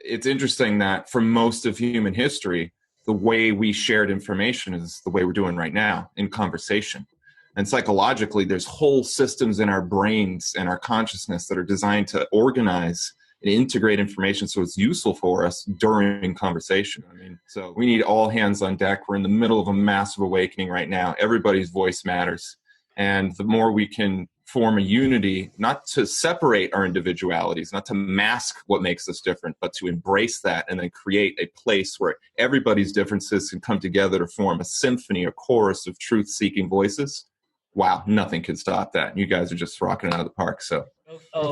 it's interesting that for most of human history, the way we shared information is the way we're doing right now in conversation. And psychologically, there's whole systems in our brains and our consciousness that are designed to organize and integrate information so it's useful for us during conversation. I mean, so we need all hands on deck. We're in the middle of a massive awakening right now. Everybody's voice matters. And the more we can form a unity, not to separate our individualities, not to mask what makes us different, but to embrace that and then create a place where everybody's differences can come together to form a symphony, a chorus of truth-seeking voices. Wow, nothing can stop that. You guys are just rocking it out of the park. So,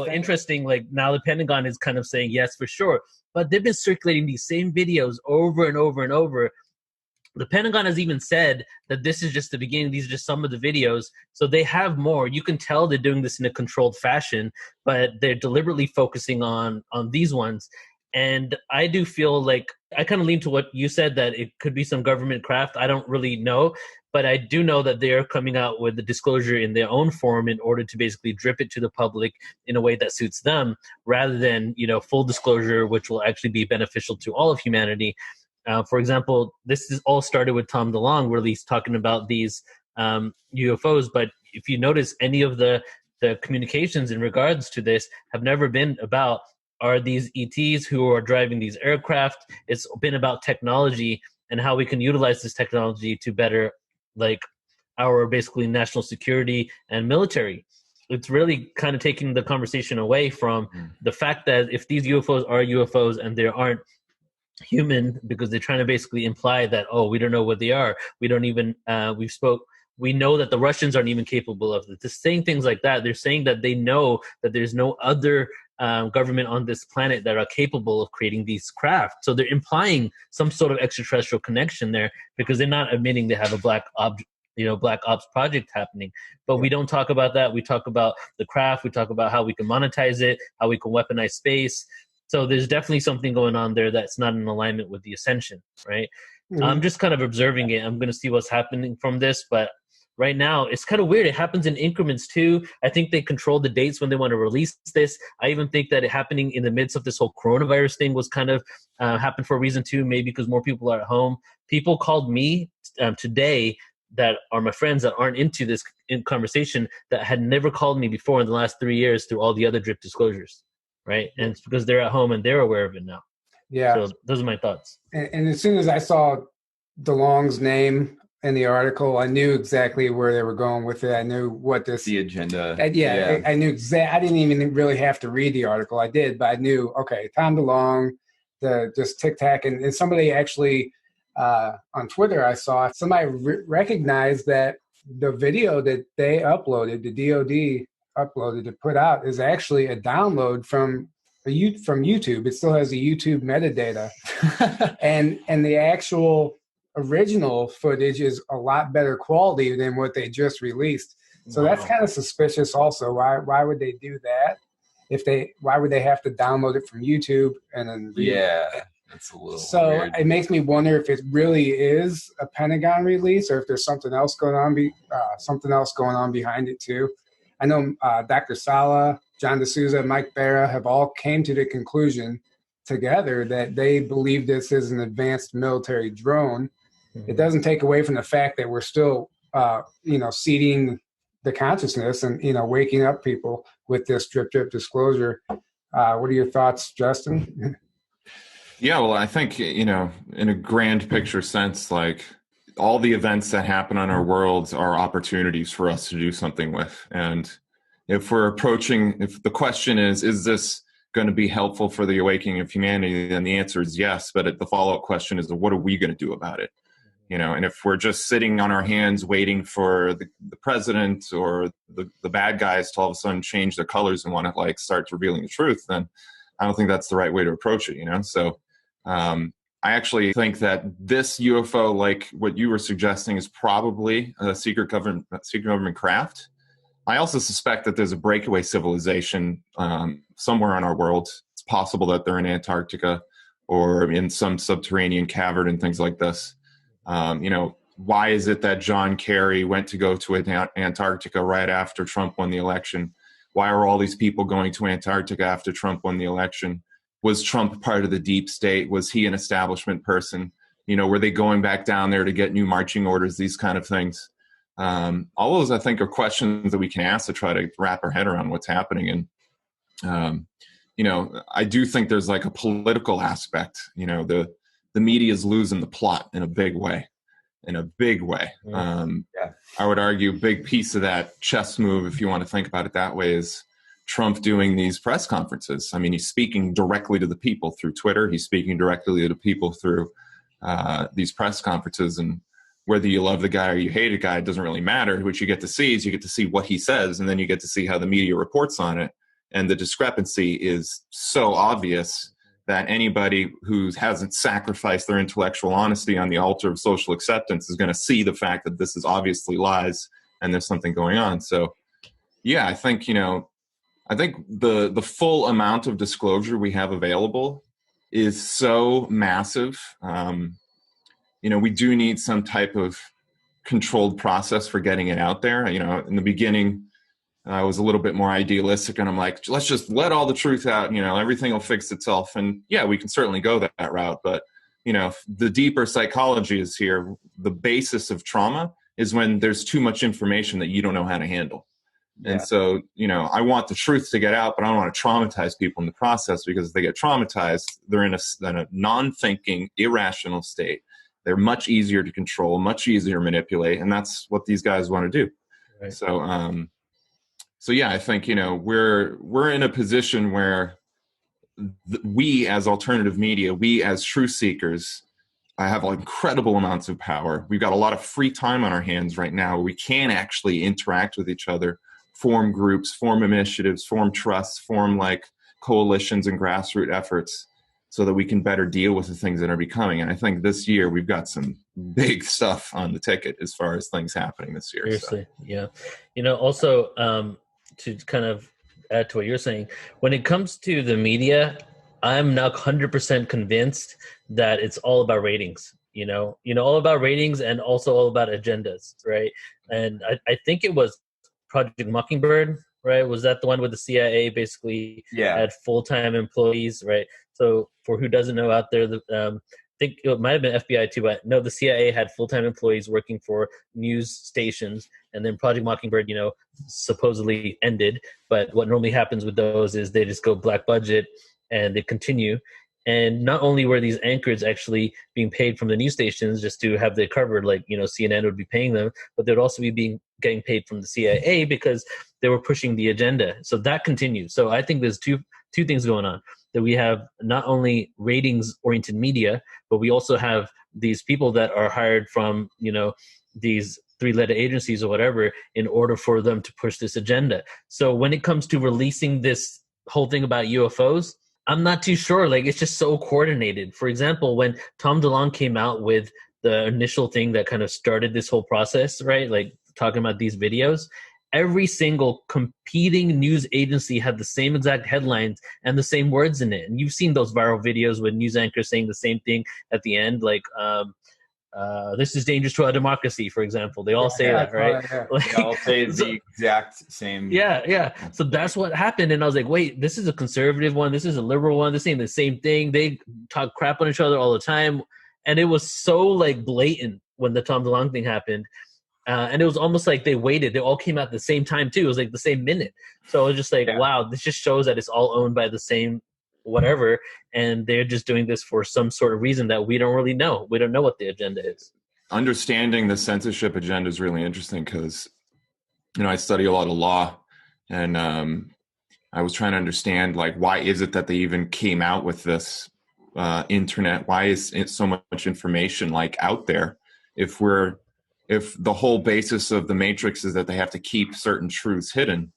interesting. Like now the Pentagon is kind of saying yes, for sure. But they've been circulating these same videos over and over and over. The Pentagon has even said that this is just the beginning. These are just some of the videos. So they have more. You can tell they're doing this in a controlled fashion, but they're deliberately focusing on these ones. And I do feel like I kind of lean to what you said, that it could be some government craft. I don't really know, but I do know that they're coming out with the disclosure in their own form in order to basically drip it to the public in a way that suits them, rather than, full disclosure, which will actually be beneficial to all of humanity. For example, this is all started with Tom DeLonge release talking about these UFOs. But if you notice, any of the communications in regards to this have never been about, are these ETs who are driving these aircraft? It's been about technology and how we can utilize this technology to better, like, our basically national security and military. It's really kind of taking the conversation away from the fact that if these UFOs are UFOs and they aren't human, because they're trying to basically imply that, oh, we don't know what they are. We don't even, we know that the Russians aren't even capable of it. Just saying things like that. They're saying that they know that there's no other government on this planet that are capable of creating these craft. So they're implying some sort of extraterrestrial connection there, because they're not admitting they have a black ops project happening. But we don't talk about that. We talk about the craft. We talk about how we can monetize it, how we can weaponize space. So there's definitely something going on there that's not in alignment with the ascension, right? Mm-hmm. I'm just kind of observing it. I'm going to see what's happening from this, but right now it's kind of weird. It happens in increments too. I think they control the dates when they want to release this. I even think that it happening in the midst of this whole coronavirus thing was kind of happened for a reason too, maybe because more people are at home. People called me today that are my friends that aren't into this conversation, that had never called me before in the last 3 years through all the other drip disclosures. Right. And it's because they're at home and they're aware of it now. Yeah. So those are my thoughts. And as soon as I saw DeLonge's name in the article, I knew exactly where they were going with it. I knew what the agenda. I knew exactly. I didn't even really have to read the article. I did, but I knew, okay, Tom DeLonge, just Tic Tac. And somebody actually on Twitter, I saw somebody recognized that the video that they uploaded, the DOD uploaded to put out, is actually a download from YouTube. It still has the YouTube metadata, and the actual original footage is a lot better quality than what they just released. So That's kind of suspicious. Also, why would they do that? Why would they have to download it from YouTube and then that's a little weird. It makes me wonder if it really is a Pentagon release, or if there's something else going on behind it too. I know Dr. Sala, John D'Souza, Mike Barra have all came to the conclusion together that they believe this is an advanced military drone. Mm-hmm. It doesn't take away from the fact that we're still, seeding the consciousness and, waking up people with this drip disclosure. What are your thoughts, Justin? Yeah, well, I think, in a grand picture sense, like, all the events that happen on our worlds are opportunities for us to do something with. And if the question is this going to be helpful for the awakening of humanity, then the answer is yes. But the follow-up question is, what are we going to do about it? And if we're just sitting on our hands waiting for the president or the bad guys to all of a sudden change their colors and want to start revealing the truth, then I don't think that's the right way to approach it, So I actually think that this UFO, like what you were suggesting, is probably a secret government craft. I also suspect that there's a breakaway civilization somewhere on our world. It's possible that they're in Antarctica or in some subterranean cavern and things like this. Why is it that John Kerry went to go to Antarctica right after Trump won the election? Why are all these people going to Antarctica after Trump won the election? Was Trump part of the deep state? Was he an establishment person? You know, were they going back down there to get new marching orders? These kind of things. All those, I think, are questions that we can ask to try to wrap our head around what's happening. And, you know, I do think there's like a political aspect. You know, the media is losing the plot in a big way. I would argue a big piece of that chess move, if you want to think about it that way, is Trump doing these press conferences. I mean, he's speaking directly to the people through Twitter. He's speaking directly to people through these press conferences. And whether you love the guy or you hate a guy, it doesn't really matter. What you get to see is you get to see what he says, and then you get to see how the media reports on it. And the discrepancy is so obvious that anybody who hasn't sacrificed their intellectual honesty on the altar of social acceptance is going to see the fact that this is obviously lies and there's something going on. So, yeah, I think, you know, I think the full amount of disclosure we have available is so massive. You know, we do need some type of controlled process for getting it out there. You know, in the beginning, I was a little bit more idealistic, and I'm like, let's just let all the truth out. You know, everything will fix itself. And yeah, we can certainly go that route. But, you know, the deeper psychology is here. The basis of trauma is when there's too much information that you don't know how to handle. Yeah. And so, you know, I want the truth to get out, but I don't want to traumatize people in the process, because if they get traumatized, they're in a non-thinking, irrational state. They're much easier to control, much easier to manipulate. And that's what these guys want to do. Right. So yeah, I think, you know, we're in a position where we as alternative media, we as truth seekers, have incredible amounts of power. We've got a lot of free time on our hands right now. We can actually interact with each other, form groups, form initiatives, form trusts, form like coalitions and grassroots efforts, so that we can better deal with the things that are becoming. And I think this year we've got some big stuff on the ticket as far as things happening this year. Seriously, so. Yeah. You know, also to kind of add to what you're saying, when it comes to the media, I'm now 100% convinced that it's all about ratings. You know, all about ratings and also all about agendas, right? And I think it was Project Mockingbird, right? Was that the one with the CIA basically had full-time employees, right? So for who doesn't know out there, I think it might have been FBI too, but no, the CIA had full-time employees working for news stations, and then Project Mockingbird, you know, supposedly ended. But what normally happens with those is they just go black budget and they continue. And not only were these anchors actually being paid from the news stations just to have their covered, like, you know, CNN would be paying them, but they'd also be getting paid from the CIA because they were pushing the agenda. So that continues. So I think there's two things going on. That we have not only ratings-oriented media, but we also have these people that are hired from, you know, these three-letter agencies or whatever in order for them to push this agenda. So when it comes to releasing this whole thing about UFOs, I'm not too sure. Like, it's just so coordinated. For example, when Tom DeLonge came out with the initial thing that kind of started this whole process, right? Like talking about these videos, every single competing news agency had the same exact headlines and the same words in it. And you've seen those viral videos with news anchors saying the same thing at the end, like, this is dangerous to our democracy, for example. They all say that, right? Like, they all say the exact same. Yeah. So that's what happened. And I was like, wait, this is a conservative one. This is a liberal one. This ain't the same thing. They talk crap on each other all the time. And it was so like blatant when the Tom DeLonge thing happened. And it was almost like they waited. They all came out at the same time, too. It was like the same minute. So it was just like, wow, this just shows that it's all owned by the same whatever. And they're just doing this for some sort of reason that we don't really know. We don't know what the agenda is. Understanding the censorship agenda is really interesting because, you know, I study a lot of law. And I was trying to understand, like, why is it that they even came out with this internet? Why is it so much information, like, out there? If the whole basis of the Matrix is that they have to keep certain truths hidden,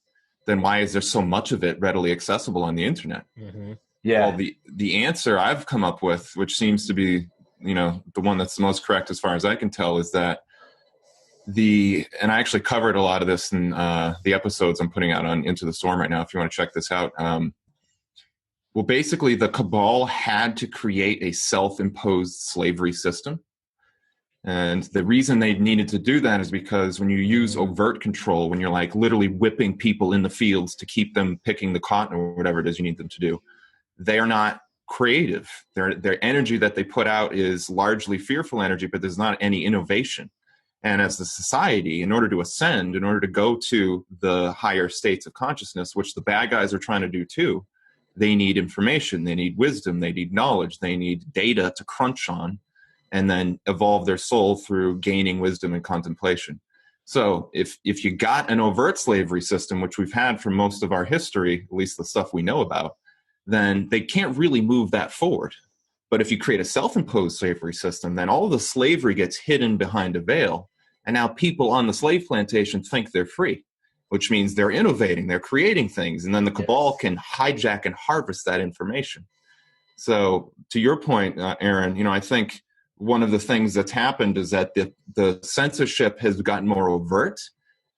then why is there so much of it readily accessible on the internet? Mm-hmm. Yeah. Well, the answer I've come up with, which seems to be, you know, the one that's the most correct as far as I can tell, is that and I actually covered a lot of this in the episodes I'm putting out on Into the Storm right now, if you want to check this out. Well, basically, the cabal had to create a self-imposed slavery system. And the reason they needed to do that is because when you use overt control, when you're like literally whipping people in the fields to keep them picking the cotton or whatever it is you need them to do, they are not creative. Their energy that they put out is largely fearful energy, but there's not any innovation. And as a society, in order to ascend, in order to go to the higher states of consciousness, which the bad guys are trying to do too, they need information, they need wisdom, they need knowledge, they need data to crunch on, and then evolve their soul through gaining wisdom and contemplation. So if you got an overt slavery system, which we've had for most of our history, at least the stuff we know about, then they can't really move that forward. But if you create a self-imposed slavery system, then all of the slavery gets hidden behind a veil. And now people on the slave plantation think they're free, which means they're innovating, they're creating things. And then the cabal can hijack and harvest that information. So to your point, Aaron, I think one of the things that's happened is that the censorship has gotten more overt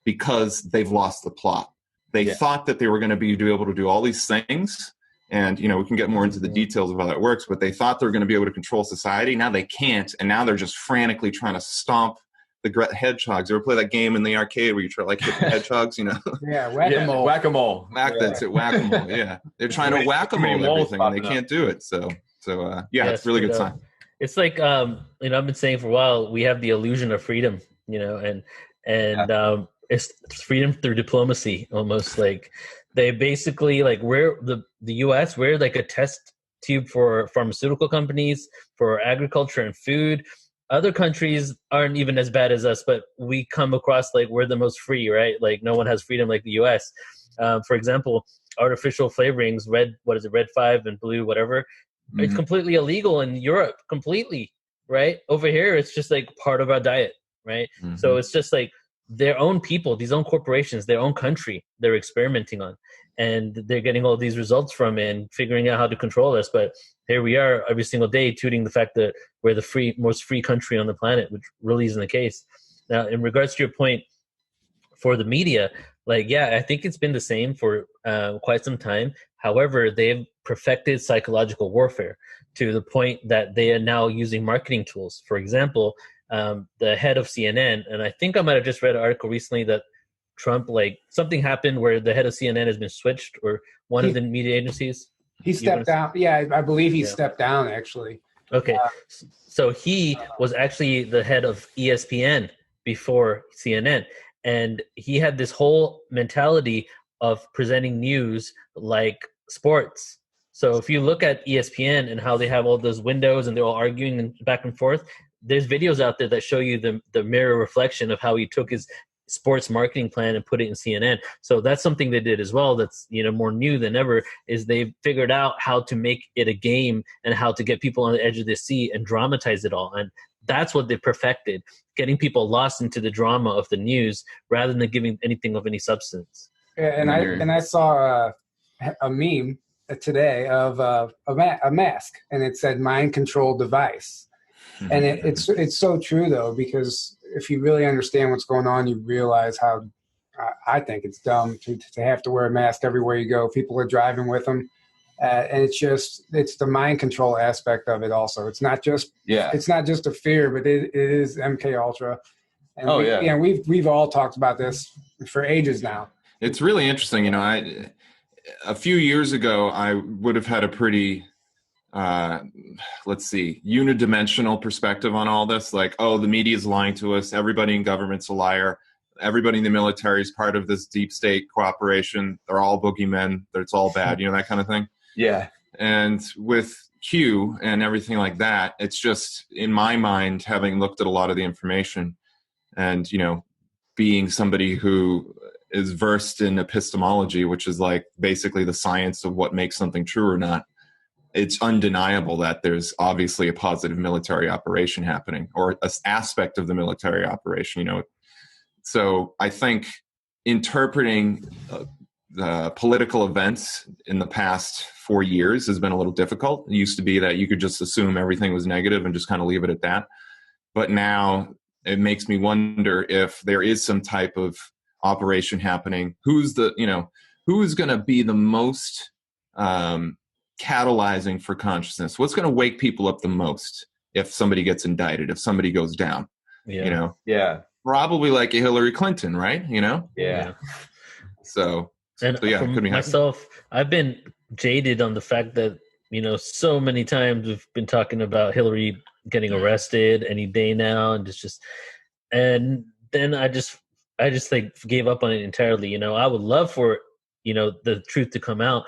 because they've lost the plot. They thought that they were going to be able to do all these things. And, we can get more into the details of how that works, but they thought they were going to be able to control society. Now they can't. And now they're just frantically trying to stomp the hedgehogs. You ever play that game in the arcade where you try like hit the hedgehogs, Yeah, whack-a-mole. Whack-a-mole. That's it, whack-a-mole, yeah. They're trying to whack-a-mole everything, and they can't do it. So it's a really good sign. It's like, I've been saying for a while, we have the illusion of freedom, and it's freedom through diplomacy, almost. Like they basically, like, we're the U.S., we're like a test tube for pharmaceutical companies, for agriculture and food. Other countries aren't even as bad as us, but we come across like we're the most free, right? Like no one has freedom like the U.S. For example, artificial flavorings, red 5 and blue, whatever. Mm-hmm. It's completely illegal in Europe, completely, right? Over here, it's just like part of our diet, right? Mm-hmm. So it's just like their own people, these own corporations, their own country, they're experimenting on. And they're getting all these results from it and figuring out how to control us. But here we are every single day tooting the fact that we're the most free country on the planet, which really isn't the case. Now, in regards to your point for the media, I think it's been the same for quite some time. However, they've perfected psychological warfare to the point that they are now using marketing tools. For example, the head of CNN, and I think I might have just read an article recently that Trump, something happened where the head of CNN has been switched, or one of the media agencies. He stepped down. Yeah, I believe he stepped down, actually. Okay. So he was actually the head of ESPN before CNN. And he had this whole mentality of presenting news like sports. So if you look at ESPN and how they have all those windows and they're all arguing back and forth, there's videos out there that show you the mirror reflection of how he took his sports marketing plan and put it in CNN. So that's something they did as well that's more new than ever, is they've figured out how to make it a game and how to get people on the edge of their seat and dramatize it all. And that's what they perfected, getting people lost into the drama of the news rather than giving anything of any substance. Yeah, and I saw a meme today of a mask, and it said mind control device. And it's so true, though, because if you really understand what's going on, you realize how I think it's dumb to have to wear a mask everywhere you go. People are driving with them. And it's the mind control aspect of it also. It's not just a fear, but it is MK Ultra. And we've all talked about this for ages now. It's really interesting. A few years ago, I would have had a pretty unidimensional perspective on all this. Like, the media is lying to us. Everybody in government's a liar. Everybody in the military is part of this deep state cooperation. They're all boogeymen. It's all bad, that kind of thing. Yeah. And with Q and everything like that, it's just, in my mind, having looked at a lot of the information and, being somebody who is versed in epistemology, which is like basically the science of what makes something true or not, it's undeniable that there's obviously a positive military operation happening, or an aspect of the military operation, So I think interpreting the political events in the past 4 years has been a little difficult. It used to be that you could just assume everything was negative and just kind of leave it at that. But now it makes me wonder if there is some type of operation happening. Who's going to be the most catalyzing for consciousness? What's going to wake people up the most if somebody gets indicted, if somebody goes down? Yeah. Probably like a Hillary Clinton, right? Yeah. So for myself, I've been jaded on the fact that so many times we've been talking about Hillary getting arrested any day now, and and then I just like gave up on it entirely. I would love for the truth to come out,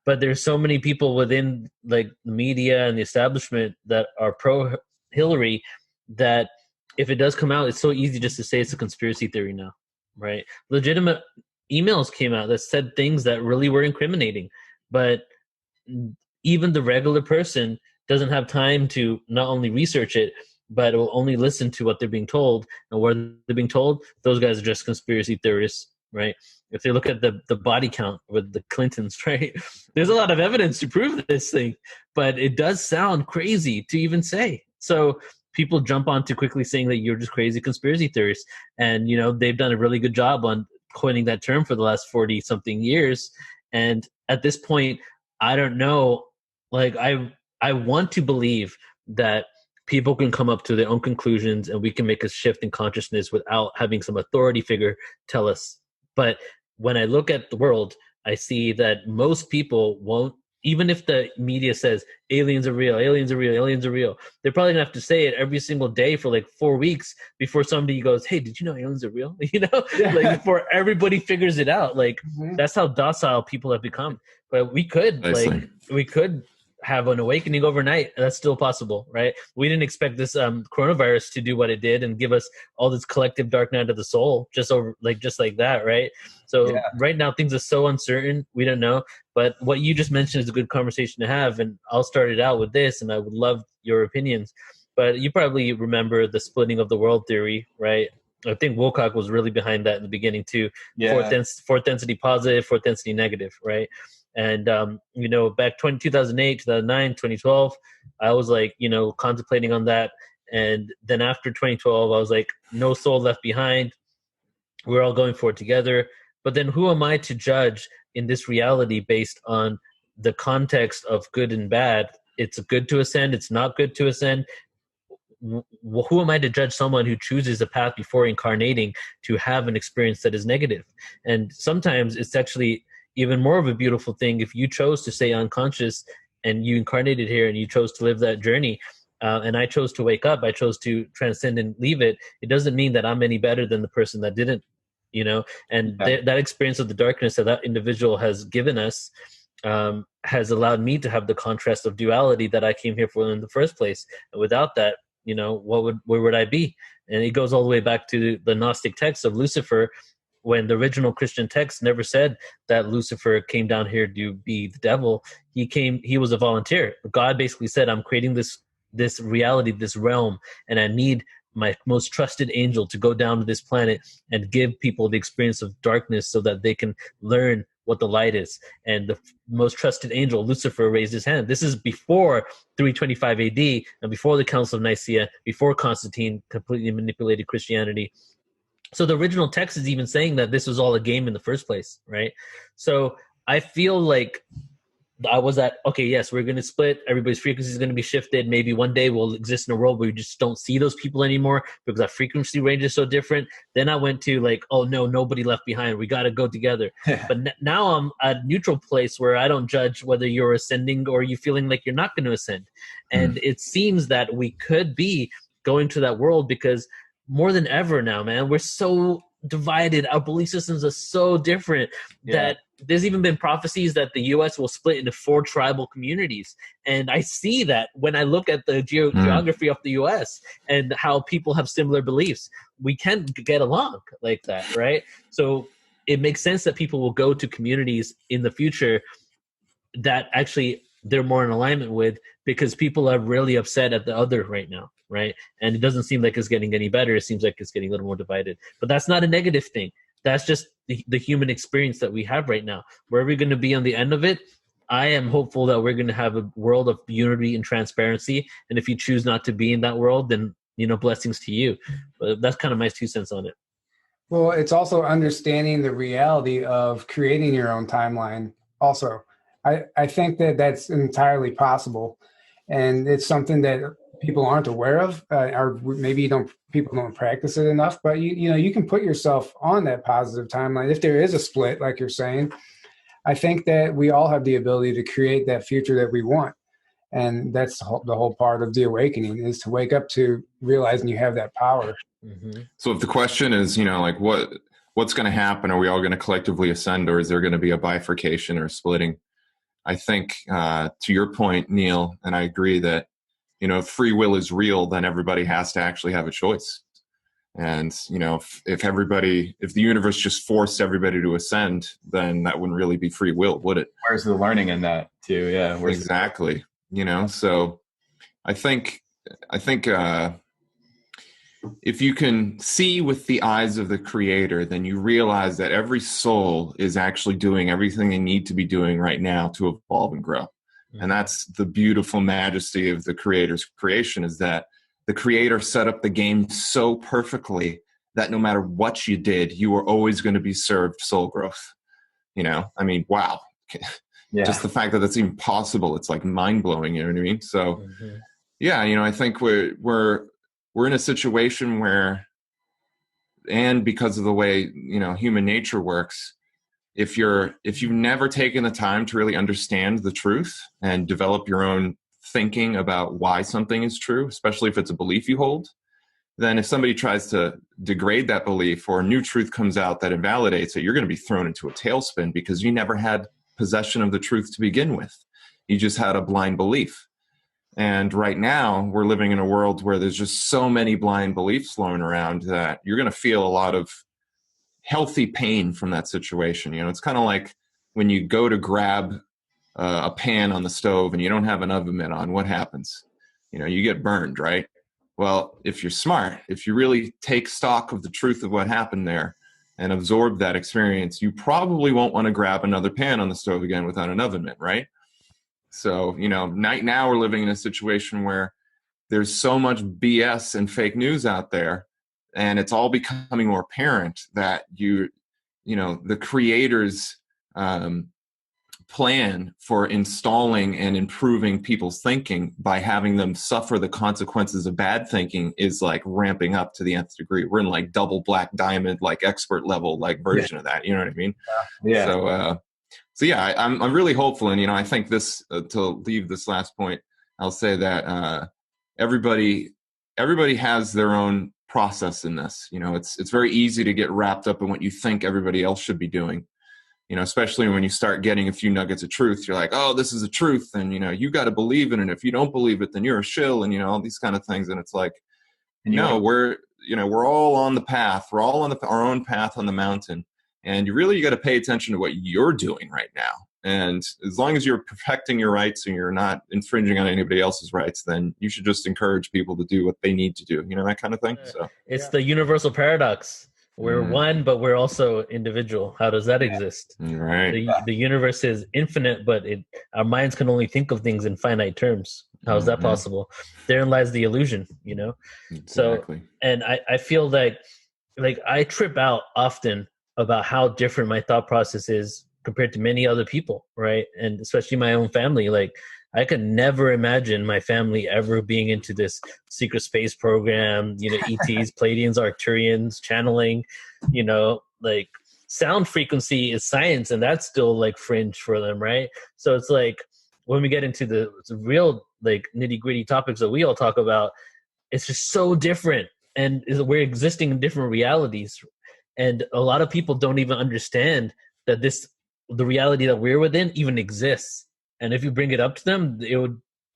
but there's so many people within like the media and the establishment that are pro Hillary that if it does come out, it's so easy just to say it's a conspiracy theory now, right? Legitimate emails came out that said things that really were incriminating, but even the regular person doesn't have time to not only research it, but will only listen to what they're being told. And what they're being told, those guys are just conspiracy theorists, right? If they look at the body count with the Clintons, right? There's a lot of evidence to prove this thing, but it does sound crazy to even say. So people jump on too quickly saying that you're just crazy conspiracy theorists. And, they've done a really good job on coining that term for the last 40 something years. And at this point, I don't know, like I want to believe that people can come up to their own conclusions and we can make a shift in consciousness without having some authority figure tell us. But when I look at the world, I see that most people won't, even if the media says aliens are real, aliens are real, aliens are real, they're probably gonna have to say it every single day for like 4 weeks before somebody goes, hey, did you know aliens are real? Like before everybody figures it out. Like that's how docile people have become. But we could have an awakening overnight. That's still possible, right? We didn't expect this coronavirus to do what it did and give us all this collective dark night of the soul just like that, right? So right now things are so uncertain, we don't know. But what you just mentioned is a good conversation to have, and I'll start it out with this, and I would love your opinions. But you probably remember the splitting of the world theory, right? I think Wilcock was really behind that in the beginning too. Fourth density positive, fourth density negative, right? And, back 2008, 2009, 2012, I was like, contemplating on that. And then after 2012, I was like, no soul left behind. We're all going for it together. But then who am I to judge in this reality based on the context of good and bad? It's good to ascend. It's not good to ascend. Who am I to judge someone who chooses a path before incarnating to have an experience that is negative? And sometimes it's actually even more of a beautiful thing if you chose to stay unconscious and you incarnated here and you chose to live that journey. And I chose to wake up. I chose to transcend and leave it. It doesn't mean that I'm any better than the person that didn't, and that experience of the darkness that individual has given us has allowed me to have the contrast of duality that I came here for in the first place. And without that, where would I be? And it goes all the way back to the Gnostic text of Lucifer, when the original Christian text never said that Lucifer came down here to be the devil. He was a volunteer. God basically said, I'm creating this reality, this realm, and I need my most trusted angel to go down to this planet and give people the experience of darkness so that they can learn what the light is. And the most trusted angel, Lucifer, raised his hand. This is before 325 AD and before the Council of Nicaea, before Constantine completely manipulated Christianity. So the original text is even saying that this was all a game in the first place, right? So I feel like I was at, okay, yes, we're going to split. Everybody's frequency is going to be shifted. Maybe one day we'll exist in a world where we just don't see those people anymore because our frequency range is so different. Then I went to like, oh no, nobody left behind. We got to go together. But now I'm at a neutral place where I don't judge whether you're ascending or you feeling like you're not going to ascend. And it seems that we could be going to that world because more than ever now, man, we're so divided. Our belief systems are so different that there's even been prophecies that the U.S. will split into 4 tribal communities. And I see that when I look at the geography of the U.S. and how people have similar beliefs. We can get along like that, right? So it makes sense that people will go to communities in the future that actually they're more in alignment with, because people are really upset at the other right now, right? And it doesn't seem like it's getting any better. It seems like it's getting a little more divided. But that's not a negative thing. That's just the human experience that we have right now. Where are we going to be on the end of it? I am hopeful that we're going to have a world of unity and transparency. And if you choose not to be in that world, then, blessings to you. But that's kind of my 2 cents on it. Well, it's also understanding the reality of creating your own timeline also. I think that that's entirely possible. And it's something that people aren't aware of, or maybe people don't practice it enough, but you can put yourself on that positive timeline. If there is a split, like you're saying, I think that we all have the ability to create that future that we want. And that's the whole part of the awakening, is to wake up to realizing you have that power. Mm-hmm. So if the question is, like what's going to happen? Are we all going to collectively ascend, or is there going to be a bifurcation or splitting? I think to your point, Neil, and I agree that, if free will is real, then everybody has to actually have a choice. And, if the universe just forced everybody to ascend, then that wouldn't really be free will, would it? Where's the learning in that too? Yeah. Exactly. So I think if you can see with the eyes of the creator, then you realize that every soul is actually doing everything they need to be doing right now to evolve and grow. Mm-hmm. And that's the beautiful majesty of the creator's creation, is that the creator set up the game so perfectly that no matter what you did, you were always going to be served soul growth. Wow. Yeah. Just the fact that that's even possible, it's like mind blowing. You know what I mean? So, mm-hmm. Yeah, I think we're in a situation where, and because of the way, human nature works, if you've never taken the time to really understand the truth and develop your own thinking about why something is true, especially if it's a belief you hold, then if somebody tries to degrade that belief or a new truth comes out that invalidates it, you're going to be thrown into a tailspin because you never had possession of the truth to begin with. You just had a blind belief. And right now we're living in a world where there's just so many blind beliefs flowing around that you're going to feel a lot of healthy pain from that situation. It's kind of like when you go to grab a pan on the stove and you don't have an oven mitt on, what happens? You get burned, right? Well, if you're smart, if you really take stock of the truth of what happened there and absorb that experience, you probably won't want to grab another pan on the stove again without an oven mitt, right? So, right now we're living in a situation where there's so much BS and fake news out there, and it's all becoming more apparent that the creator's plan for installing and improving people's thinking by having them suffer the consequences of bad thinking is like ramping up to the nth degree. We're in like double black diamond, like expert level, like version of that. You know what I mean? Yeah. So yeah, I'm really hopeful, and I think this to leave this last point, I'll say that everybody has their own process in this. It's very easy to get wrapped up in what you think everybody else should be doing. Especially when you start getting a few nuggets of truth, you're like, oh, this is the truth, and you got to believe it, and if you don't believe it, then you're a shill, and all these kind of things, and it's like, we're all on the path, we're all on our own path on the mountain. And you got to pay attention to what you're doing right now. And as long as you're protecting your rights and you're not infringing on anybody else's rights, then you should just encourage people to do what they need to do, that kind of thing. So it's the universal paradox. We're one, but we're also individual. How does that exist? Right. The universe is infinite, but our minds can only think of things in finite terms. How is that possible? Therein lies the illusion, Exactly. So, and I feel like I trip out often about how different my thought process is compared to many other people, right? And especially my own family. Like, I could never imagine my family ever being into this secret space program, ETs, Pleiadians, Arcturians, channeling, like sound frequency is science, and that's still like fringe for them, right? So it's like when we get into the real like nitty gritty topics that we all talk about, it's just so different, and we're existing in different realities. And a lot of people don't even understand that the reality that we're within even exists. And if you bring it up to them,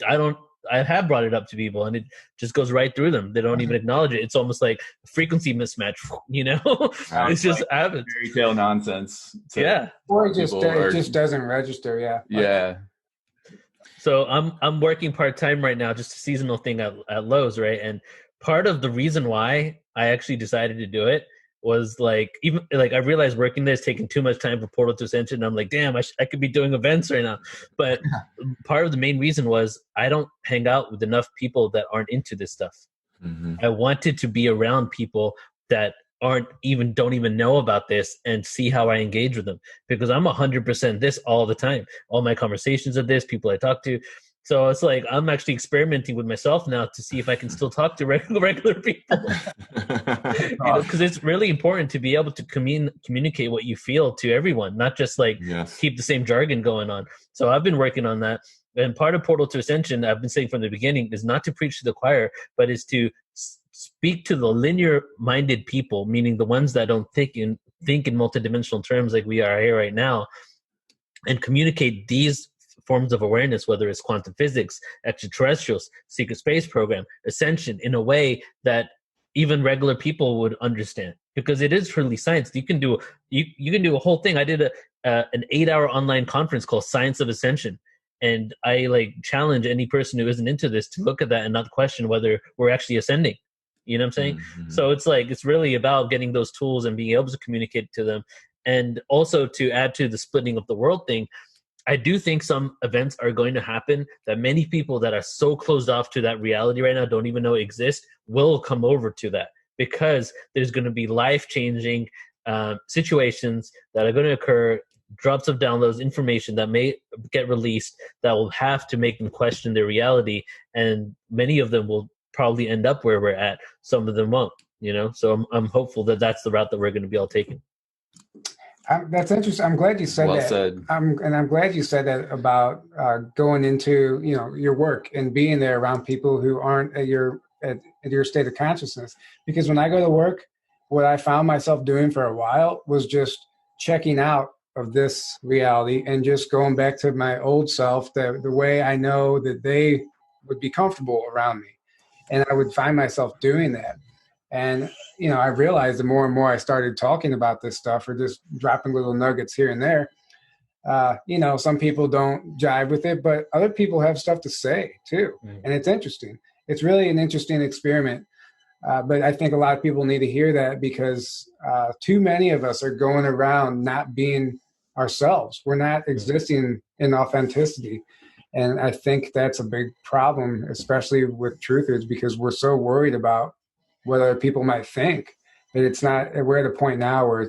I have brought it up to people, and it just goes right through them. They don't even acknowledge it. It's almost like a frequency mismatch, It's just like habits. Fairy tale nonsense. Yeah. Or it just doesn't register. Yeah. Yeah. So I'm working part-time right now, just a seasonal thing at Lowe's, right? And part of the reason why I actually decided to do it was I realized working there is taking too much time for Portal to Ascension. And I'm like, damn, I could be doing events right now. But part of the main reason was I don't hang out with enough people that aren't into this stuff. Mm-hmm. I wanted to be around people that don't even know about this and see how I engage with them, because I'm 100% this all the time. All my conversations are this, people I talk to. So it's like I'm actually experimenting with myself now to see if I can still talk to regular people. Because it's really important to be able to communicate what you feel to everyone, not just keep the same jargon going on. So I've been working on that. And part of Portal to Ascension, I've been saying from the beginning, is not to preach to the choir, but is to speak to the linear-minded people, meaning the ones that don't think in multidimensional terms like we are here right now, and communicate these forms of awareness, whether it's quantum physics, extraterrestrials, secret space program, ascension, in a way that even regular people would understand, because it is truly science. You can do a whole thing. I did an 8-hour online conference called Science of Ascension, and I challenge any person who isn't into this to look at that and not question whether we're actually ascending. You know what I'm saying? Mm-hmm. So it's really about getting those tools and being able to communicate to them. And also, to add to the splitting of the world thing, I do think some events are going to happen that many people that are so closed off to that reality right now, don't even know it exists, will come over to that, because there's going to be life-changing situations that are going to occur, drops of downloads, information that may get released that will have to make them question their reality. And many of them will probably end up where we're at. Some of them won't, So I'm hopeful that that's the route that we're going to be all taking. That's interesting. I'm glad you said well that. Said. I'm glad you said that about going into your work and being there around people who aren't at your state of consciousness. Because when I go to work, what I found myself doing for a while was just checking out of this reality and just going back to my old self, the way I know that they would be comfortable around me, and I would find myself doing that. And, I realized the more and more I started talking about this stuff or just dropping little nuggets here and there, some people don't jive with it, but other people have stuff to say too. Mm-hmm. And it's interesting. It's really an interesting experiment. But I think a lot of people need to hear that, because too many of us are going around not being ourselves. We're not existing in authenticity. And I think that's a big problem, especially with truthers, because we're so worried about what other people might think, that it's not, we're at a point now where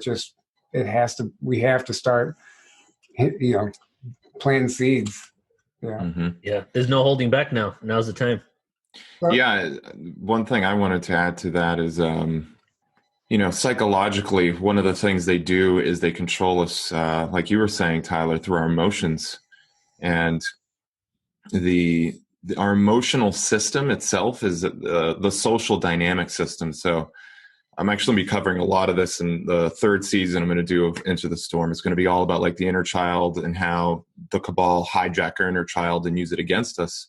we have to start, planting seeds. Yeah. Mm-hmm. Yeah. There's no holding back now. Now's the time. Yeah. One thing I wanted to add to that is, psychologically, one of the things they do is they control us, like you were saying, Tyler, through our emotions. And our emotional system itself is the social dynamic system. So I'm actually going to be covering a lot of this in the third season I'm going to do of Into the Storm. It's going to be all about the inner child and how the cabal hijack our inner child and use it against us.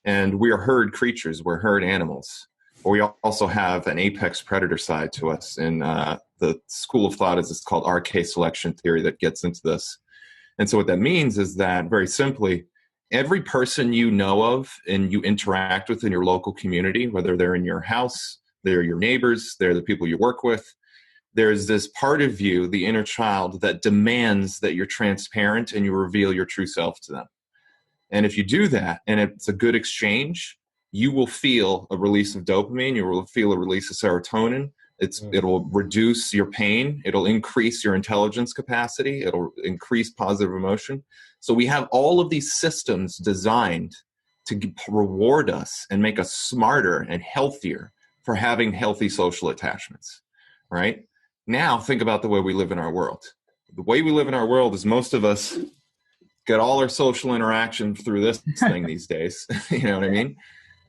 And we are herd creatures. We're herd animals. But we also have an apex predator side to us. And the school of thought is called RK selection theory that gets into this. And so what that means is that, very simply, every person you know of and you interact with in your local community, whether they're in your house, they're your neighbors, they're the people you work with, there's this part of you, the inner child, that demands that you're transparent and you reveal your true self to them. And if you do that, and it's a good exchange, you will feel a release of dopamine, you will feel a release of serotonin. It'll reduce your pain. It'll increase your intelligence capacity. It'll increase positive emotion. So we have all of these systems designed to reward us and make us smarter and healthier for having healthy social attachments, right? Now think about the way we live in our world. The way we live in our world is most of us get all our social interaction through this thing these days. You know what I mean?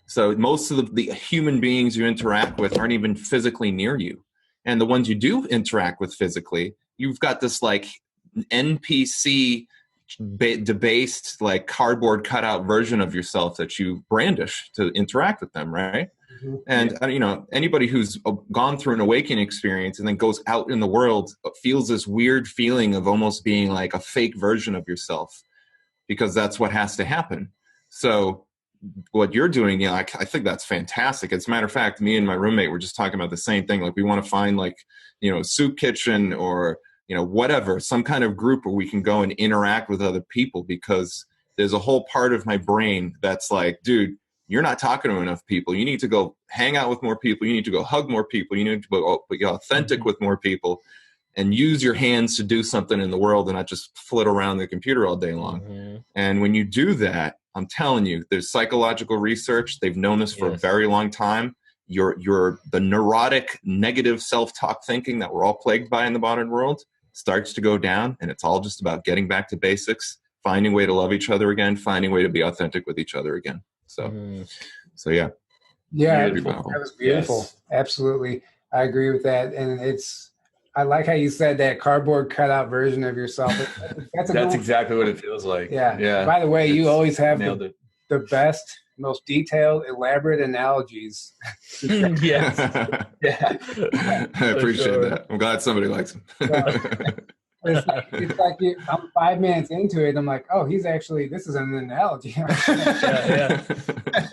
So most of the human beings you interact with aren't even physically near you. And the ones you do interact with physically, you've got this NPC debased, cardboard cutout version of yourself that you brandish to interact with them, right? Mm-hmm. And, anybody who's gone through an awakening experience and then goes out in the world feels this weird feeling of almost being like a fake version of yourself, because that's what has to happen. So what you're doing, I think that's fantastic. As a matter of fact, me and my roommate were just talking about the same thing. We want to find soup kitchen or, whatever, some kind of group where we can go and interact with other people, because there's a whole part of my brain that's like, dude, you're not talking to enough people. You need to go hang out with more people. You need to go hug more people. You need to be authentic with more people and use your hands to do something in the world and not just flit around the computer all day long. Mm-hmm. And when you do that, I'm telling you, there's psychological research. They've known this for a very long time. The neurotic, negative self-talk thinking that we're all plagued by in the modern world starts to go down, and it's all just about getting back to basics, finding a way to love each other again, finding a way to be authentic with each other again. So yeah. Yeah, that was beautiful. Yes. Absolutely. I agree with that. And I like how you said that cardboard cutout version of yourself. That's exactly what it feels like. Yeah. Yeah. By the way, you always have the best, most detailed, elaborate analogies. Yes. Yeah. I appreciate that. I'm glad somebody likes them. It's like I'm 5 minutes into it. I'm like, oh, this is an analogy.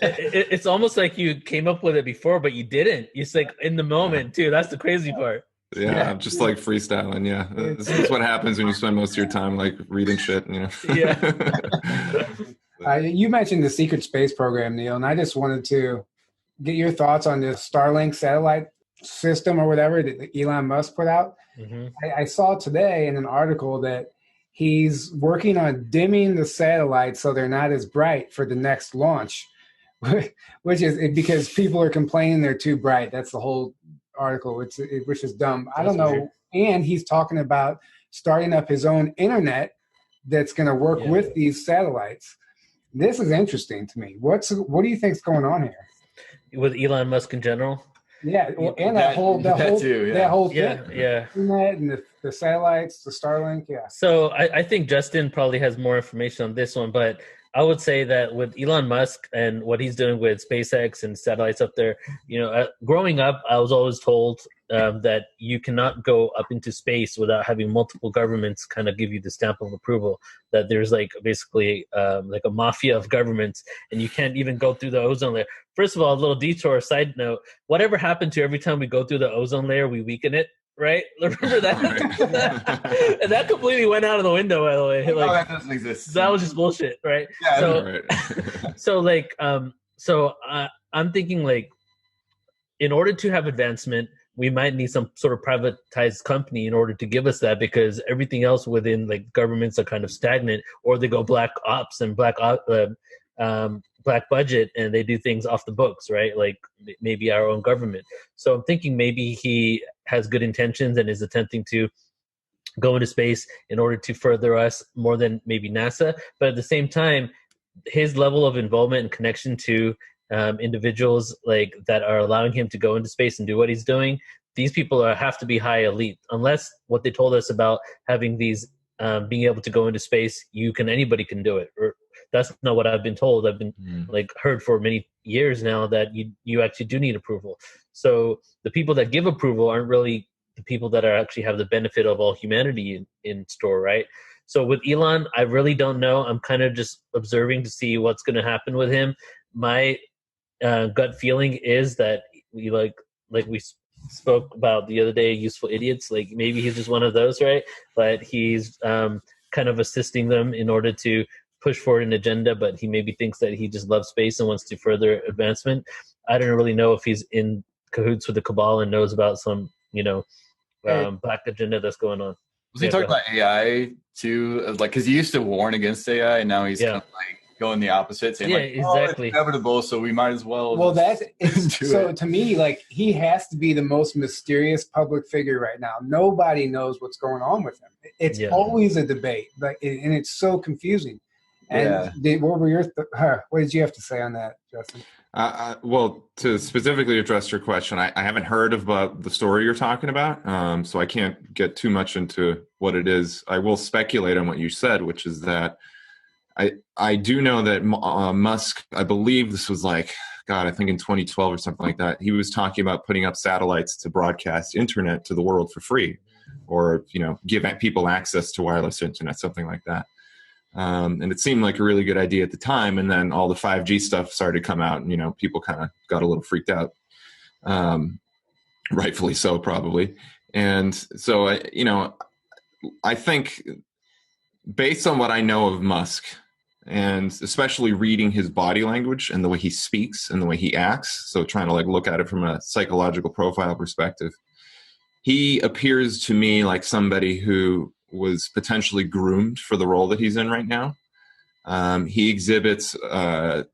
It's almost like you came up with it before, but you didn't. It's like in the moment too. That's the crazy part. Yeah, I'm just like freestyling. Yeah, this is what happens when you spend most of your time like reading shit. Yeah. You mentioned the secret space program, Neil, and I just wanted to get your thoughts on this Starlink satellite system or whatever that Elon Musk put out. Mm-hmm. I saw today in an article that he's working on dimming the satellites so they're not as bright for the next launch, which is because people are complaining they're too bright. That's the whole article, which is dumb. I don't know. Weird. And he's talking about starting up his own internet that's going to work with these satellites. This is interesting to me. What do you think's going on here with Elon Musk in general? Yeah, and that whole thing. Yeah. Internet and the satellites, the Starlink. Yeah. So I think Justin probably has more information on this one, but I would say that with Elon Musk and what he's doing with SpaceX and satellites up there, growing up, I was always told that you cannot go up into space without having multiple governments kind of give you the stamp of approval, that there's like basically like a mafia of governments, and you can't even go through the ozone layer. First of all, a little detour, side note, whatever happened to every time we go through the ozone layer, we weaken it, right? Remember that? And that completely went out of the window, by the way. That doesn't exist. That was just bullshit, right? Yeah, so I'm thinking like, in order to have advancement, we might need some sort of privatized company in order to give us that, because everything else within like governments are kind of stagnant, or they go black ops and black budget, and they do things off the books, right? Like maybe our own government. So I'm thinking maybe he has good intentions and is attempting to go into space in order to further us more than maybe NASA. But at the same time, his level of involvement and connection to individuals like that are allowing him to go into space and do what he's doing, these people have to be high elite, unless what they told us about having these being able to go into space, anybody can do it. Or that's not what I've been told. I've been heard for many years now that you actually do need approval. So the people that give approval aren't really the people that are actually have the benefit of all humanity in store, right? So with Elon, I really don't know. I'm kind of just observing to see what's going to happen with him. My gut feeling is that we spoke about the other day, useful idiots. Like maybe he's just one of those, right? But he's kind of assisting them in order to push forward an agenda. But he maybe thinks that he just loves space and wants to further advancement. I don't really know if he's in cahoots with the cabal and knows about some, black agenda that's going on. Was he talking about AI too? Like, because he used to warn against AI, and now he's kind of like going the opposite, saying exactly. It's inevitable, so we might as well. Well, to me, like he has to be the most mysterious public figure right now. Nobody knows what's going on with him. It's always a debate, and it's so confusing. And what were your what did you have to say on that, Justin? Well, to specifically address your question, I haven't heard about the story you're talking about, so I can't get too much into what it is. I will speculate on what you said, which is that I do know that Musk, I believe this was I think in 2012 or something like that, he was talking about putting up satellites to broadcast internet to the world for free, or, give people access to wireless internet, something like that. And it seemed like a really good idea at the time. And then all the 5G stuff started to come out and, people kind of got a little freaked out. Rightfully so, probably. And so, I think based on what I know of Musk, and especially reading his body language and the way he speaks and the way he acts, so trying to look at it from a psychological profile perspective, he appears to me like somebody who was potentially groomed for the role that he's in right now. He exhibits Wilhelm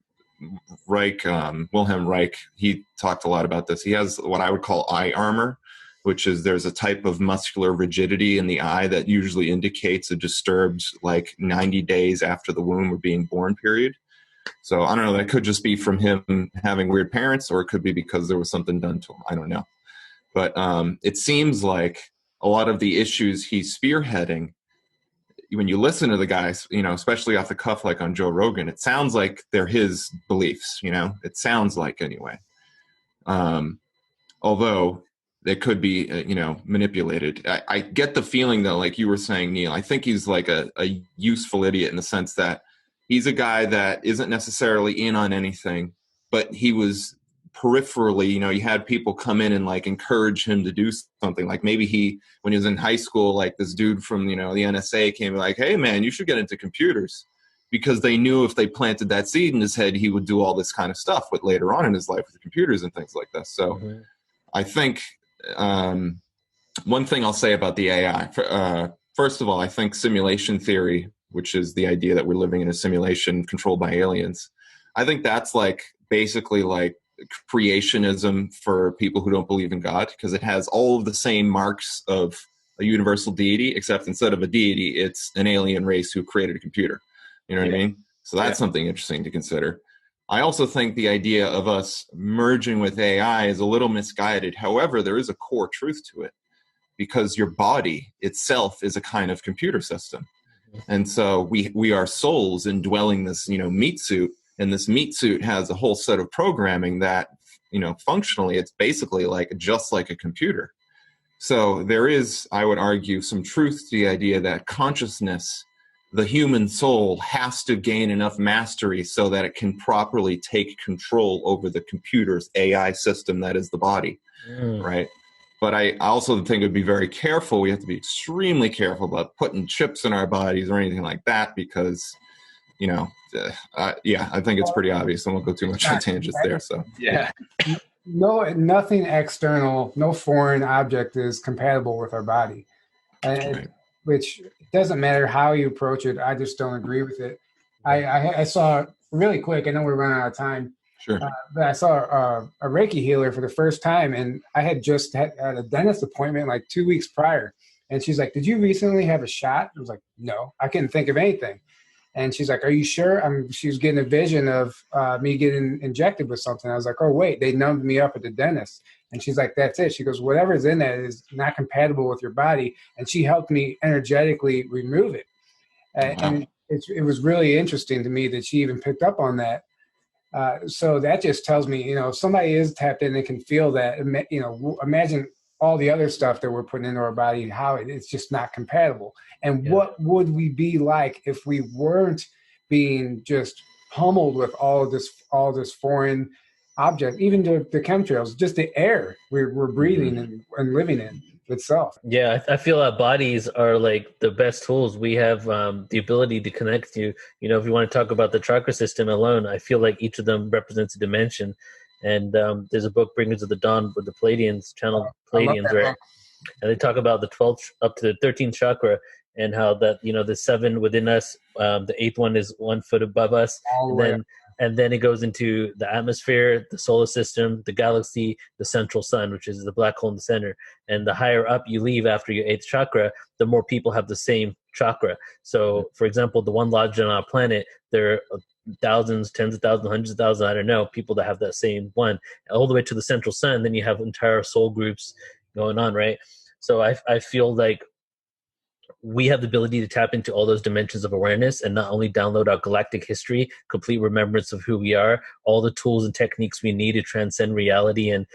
Reich. He talked a lot about this. He has what I would call eye armor. which is there's a type of muscular rigidity in the eye that usually indicates a disturbed like 90 days after the womb or being born period. So I don't know, that could just be from him having weird parents, or it could be because there was something done to him. I don't know. But it seems like a lot of the issues he's spearheading, when you listen to the guys, you know, especially off the cuff, like on Joe Rogan, it sounds like they're his beliefs, you know, it sounds like anyway. Although they could be, you know, manipulated. I get the feeling though, like you were saying, Neil, I think he's like a useful idiot in the sense that he's a guy that isn't necessarily in on anything, but he was peripherally, you know, you had people come in and like encourage him to do something. Like maybe when he was in high school, like this dude from, you know, the NSA came like, hey man, you should get into computers, because they knew if they planted that seed in his head, he would do all this kind of stuff with later on in his life with computers and things like this. So I think one thing I'll say about the AI, first of all, I think simulation theory, which is the idea that we're living in a simulation controlled by aliens, I think that's like basically like creationism for people who don't believe in God, because it has all of the same marks of a universal deity, except instead of a deity, it's an alien race who created a computer. You know what I mean? So that's something interesting to consider. I also think the idea of us merging with AI is a little misguided. However, there is a core truth to it, because your body itself is a kind of computer system. And so we are souls indwelling this, you know, meat suit, and this meat suit has a whole set of programming that, you know, functionally it's basically like just like a computer. So there is, I would argue, some truth to the idea that consciousness, the human soul, has to gain enough mastery so that it can properly take control over the computer's AI system that is the body, right? But I also think it would be very careful. We have to be extremely careful about putting chips in our bodies or anything like that, because, you know, I think it's pretty obvious. I won't go too much on tangents there. So no, nothing external, no foreign object is compatible with our body, which doesn't matter how you approach it. I just don't agree with it. I saw really quick. I know we're running out of time. Sure. But I saw a Reiki healer for the first time, and I had just had a dentist appointment like 2 weeks prior. And she's like, "Did you recently have a shot?" I was like, "No, I couldn't think of anything." And she's like, "Are you sure?" She was getting a vision of me getting injected with something. I was like, "Oh, wait, they numbed me up at the dentist." And she's like, "That's it." She goes, "Whatever's in that is not compatible with your body." And she helped me energetically remove it. And it was really interesting to me that she even picked up on that. So that just tells me, you know, if somebody is tapped in and can feel that, you know, imagine all the other stuff that we're putting into our body, how it's just not compatible. And what would we be like if we weren't being just pummeled with all this foreign object, even the chemtrails, just the air we're breathing and living in itself. Yeah, I feel our bodies are like the best tools. We have the ability to connect to, you know, if you want to talk about the chakra system alone, I feel like each of them represents a dimension. And there's a book, Bringers of the Dawn, with the Pleiadians, channeled Pleiadians, right? And they talk about the 12th up to the 13th chakra, and how that, you know, the 7 within us, the 8th one is 1 foot above us. And then it goes into the atmosphere, the solar system, the galaxy, the central sun, which is the black hole in the center. And the higher up you leave after your 8th chakra, the more people have the same chakra. So, for example, the one lodge on our planet, there are thousands, tens of thousands, hundreds of thousands, I don't know, people that have that same one. All the way to the central sun, then you have entire soul groups going on, right? So I feel like we have the ability to tap into all those dimensions of awareness and not only download our galactic history, complete remembrance of who we are, all the tools and techniques we need to transcend reality and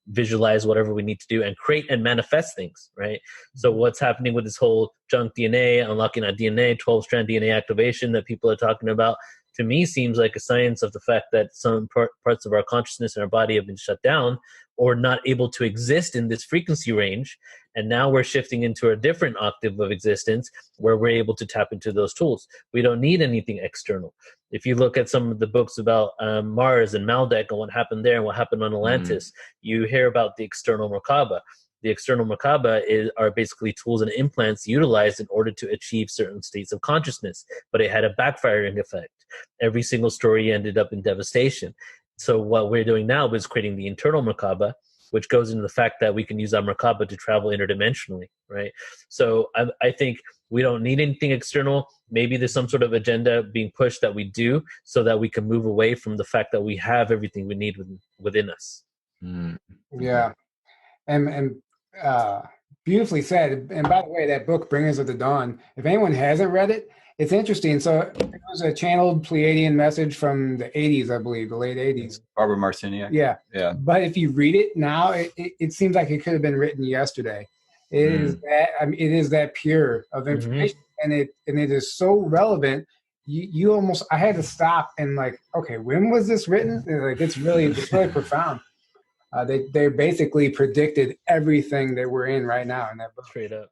visualize whatever we need to do and create and manifest things, right? So what's happening with this whole junk DNA, unlocking our DNA, 12-strand DNA activation that people are talking about, to me seems like a science of the fact that some parts of our consciousness and our body have been shut down or not able to exist in this frequency range. And now we're shifting into a different octave of existence where we're able to tap into those tools. We don't need anything external. If you look at some of the books about Mars and Maldek and what happened there and what happened on Atlantis, you hear about the external Merkaba. The external Merkaba are basically tools and implants utilized in order to achieve certain states of consciousness, but it had a backfiring effect. Every single story ended up in devastation. So what we're doing now is creating the internal Merkaba, which goes into the fact that we can use our Merkaba to travel interdimensionally, right? So I think we don't need anything external. Maybe there's some sort of agenda being pushed that we do so that we can move away from the fact that we have everything we need within us. Yeah. And beautifully said. And by the way, that book, Bringers of the Dawn, if anyone hasn't read it, it's interesting. So it was a channeled Pleiadian message from the 80s, I believe, the late 80s. Barbara Marciniak. Yeah. Yeah. But if you read it now, it seems like it could have been written yesterday. It is that, I mean, it is that pure of information, and it is so relevant. You almost, I had to stop and like, okay, when was this written? Like, it's really profound. They basically predicted everything that we're in right now in that book. Straight up.